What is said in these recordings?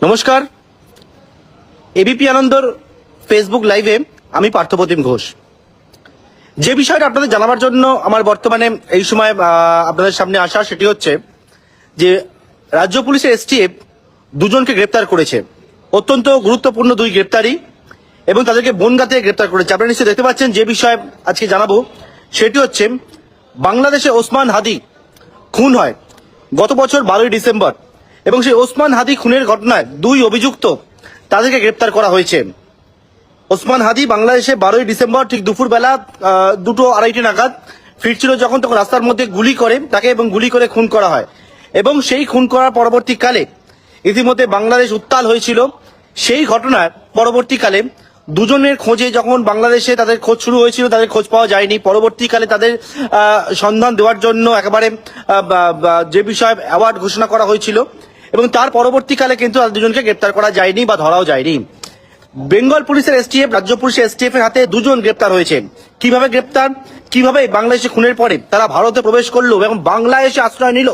নমস্কার, এবিপি আনন্দর ফেসবুক লাইভে আমি পার্থপ্রতিম ঘোষ। যে বিষয়টা আপনাদের জানাবার জন্য আমার বর্তমানে এই সময় আপনাদের সামনে আসা, সেটি হচ্ছে যে রাজ্য পুলিশের এসটিএফ দুজনকে গ্রেপ্তার করেছে। অত্যন্ত গুরুত্বপূর্ণ দুই গ্রেপ্তারি, এবং তাদেরকে বনগাঁতে গ্রেপ্তার করেছে। আপনারা নিশ্চয়ই দেখতে পাচ্ছেন। যে বিষয়ে আজকে জানাবো সেটি হচ্ছে বাংলাদেশে ওসমান হাদি খুন হয় গত বছর 12ই ডিসেম্বর, এবং সেই ওসমান হাদি খুনের ঘটনায় দুই অভিযুক্ত তাদেরকে গ্রেপ্তার করা হয়েছে। ওসমান হাদি বাংলাদেশে 12ই ডিসেম্বর ঠিক দুপুরবেলা 2:30 নাগাদ ফিরছিল যখন, তখন রাস্তার মধ্যে গুলি করে তাকে এবং গুলি করে খুন করা হয়। এবং সেই খুন করার পরবর্তীকালে ইতিমধ্যে বাংলাদেশ উত্তাল হয়েছিল। সেই ঘটনার পরবর্তীকালে দুজনের খোঁজে যখন বাংলাদেশে তাদের খোঁজ শুরু হয়েছিল, তাদের খোঁজ পাওয়া যায়নি। পরবর্তীকালে তাদের সন্ধান দেওয়ার জন্য একেবারে যে বিষয়ে অ্যাওয়ার্ড ঘোষণা করা হয়েছিল, এবং তার পরবর্তীকালে কিন্তু দুজনকে গ্রেপ্তার করা যায়নি বা ধরাও যায়নি। বেঙ্গল পুলিশের এসটিএফ, রাজ্য পুলিশের এসটিএফ এর হাতে দুজন গ্রেপ্তার হয়েছে। কিভাবে গ্রেপ্তার, কিভাবে বাংলাদেশে খুনের পরে তারা ভারতে প্রবেশ করলো এবং বাংলাদেশে আশ্রয় নিল,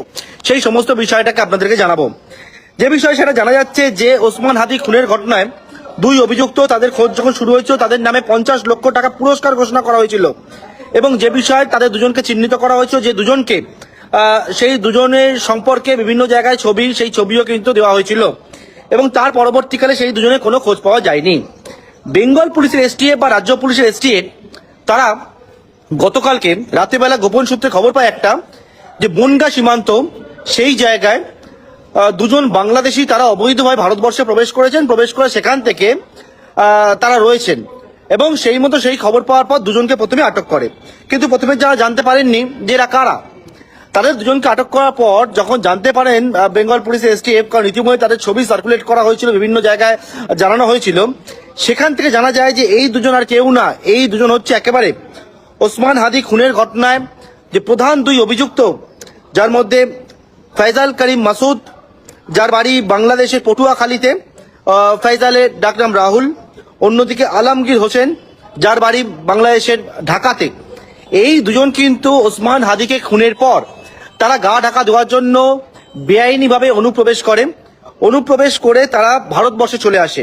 সেই সমস্ত বিষয়টাকে আপনাদেরকে জানাবো। যে বিষয় সেটা জানা যাচ্ছে যে ওসমান হাদি খুনের ঘটনায় দুই অভিযুক্ত, তাদের খোঁজ যখন শুরু হয়েছিল তাদের নামে 50 লক্ষ টাকা পুরস্কার ঘোষণা করা হয়েছিল, এবং যে বিষয়ে তাদের দুজনকে চিহ্নিত করা হয়েছিল, যে দুজনকে সেই দুজনের সম্পর্কে বিভিন্ন জায়গায় ছবি, সেই ছবিও কিন্তু দেওয়া হয়েছিল, এবং তার পরবর্তীকালে সেই দুজনের কোনো খোঁজ পাওয়া যায়নি। বেঙ্গল পুলিশের এসটিএফ বা রাজ্য পুলিশের এসটিএফ তারা গতকালকে রাতেবেলা গোপন সূত্রে খবর পায় একটা, যে বনগাঁ সীমান্ত সেই জায়গায় দুজন বাংলাদেশি তারা অবৈধভাবে ভারতবর্ষে প্রবেশ করেছেন, প্রবেশ করে সেখান থেকে তারা রয়েছেন, এবং সেই মতো সেই খবর পাওয়ার পর দুজনকে প্রথমে আটক করে। কিন্তু প্রথমে যারা জানতে পারেননি যে এরা কারা, তাদের দুজনকে আটক করার পর যখন জানতে পারেন বেঙ্গল পুলিশের এসটিএফ, কারণ ইতিমধ্যে তাদের ছবি সার্কুলেট করা হয়েছিল, বিভিন্ন জায়গায় জানানো হয়েছিল, সেখান থেকে জানা যায় যে এই দুজন আর কেউ না, এই দুজন হচ্ছে একেবারে ওসমান হাদি খুনের ঘটনায় যে প্রধান দুই অভিযুক্ত, যার মধ্যে ফয়জাল করিম মাসুদ, যার বাড়ি বাংলাদেশের পটুয়াখালীতে, ফয়জালের ডাকনাম রাহুল, অন্যদিকে আলমগীর হোসেন, যার বাড়ি বাংলাদেশের ঢাকাতে। এই দুজন কিন্তু ওসমান হাদিকে খুনের পর তারা গা ঢাকা দেওয়ার জন্য বেআইনিভাবে অনুপ্রবেশ করে তারা ভারতবর্ষে চলে আসে।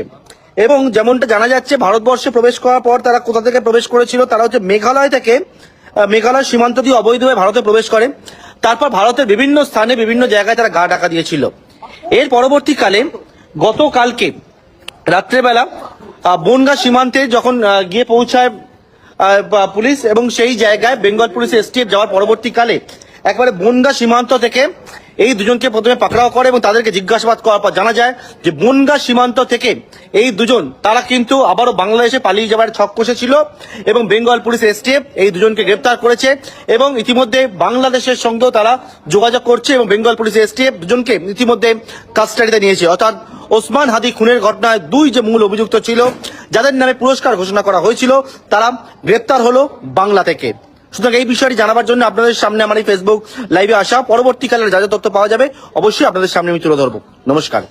এবং যেমনটা জানা যাচ্ছে, ভারতবর্ষে প্রবেশ করার পর তারা কোথা থেকে প্রবেশ করেছিল, তারা হচ্ছে মেঘালয় থেকে, মেঘালয় সীমান্ত দিয়ে অবৈধভাবে ভারতে প্রবেশ করে। তারপর ভারতের বিভিন্ন স্থানে বিভিন্ন জায়গায় তারা গা ঢাকা দিয়েছিল। এর পরবর্তীকালে গতকালকে রাত্রেবেলা বনগাঁ সীমান্তে যখন গিয়ে পৌঁছায় পুলিশ, এবং সেই জায়গায় বেঙ্গল পুলিশের এসটিএফ যাওয়ার পরবর্তীকালে একবারে বনগাঁ সীমান্ত থেকে এই দুজনকে প্রথমে পাকড়াও করে, এবং তাদেরকে জিজ্ঞাসাবাদ করার পর জানা যায় যে বনগাঁ সীমান্ত থেকে এই দুজন তারা কিন্তু আবারও বাংলাদেশে পালিয়ে যাওয়ার ছক কষেছিল, এবং বেঙ্গল পুলিশের এসটিএফ এই দুজনকে গ্রেপ্তার করেছে, এবং ইতিমধ্যে বাংলাদেশের সঙ্গেও তারা যোগাযোগ করছে, এবং বেঙ্গল পুলিশের এসটিএফ দুজনকে ইতিমধ্যে কাস্টাডিতে নিয়েছে। অর্থাৎ ওসমান হাদি খুনের ঘটনায় দুই যে মূল অভিযুক্ত ছিল, যাদের নামে পুরস্কার ঘোষণা করা হয়েছিল, তারা গ্রেপ্তার হলো বাংলা থেকে। সুতরাং এই বিষয়টি জানাবার জন্য আপনাদের সামনে আমার এই ফেসবুক লাইভে আসা। পরবর্তীকালে যা যা তথ্য পাওয়া যাবে অবশ্যই আপনাদের সামনে আমি তুলে ধরবো। নমস্কার।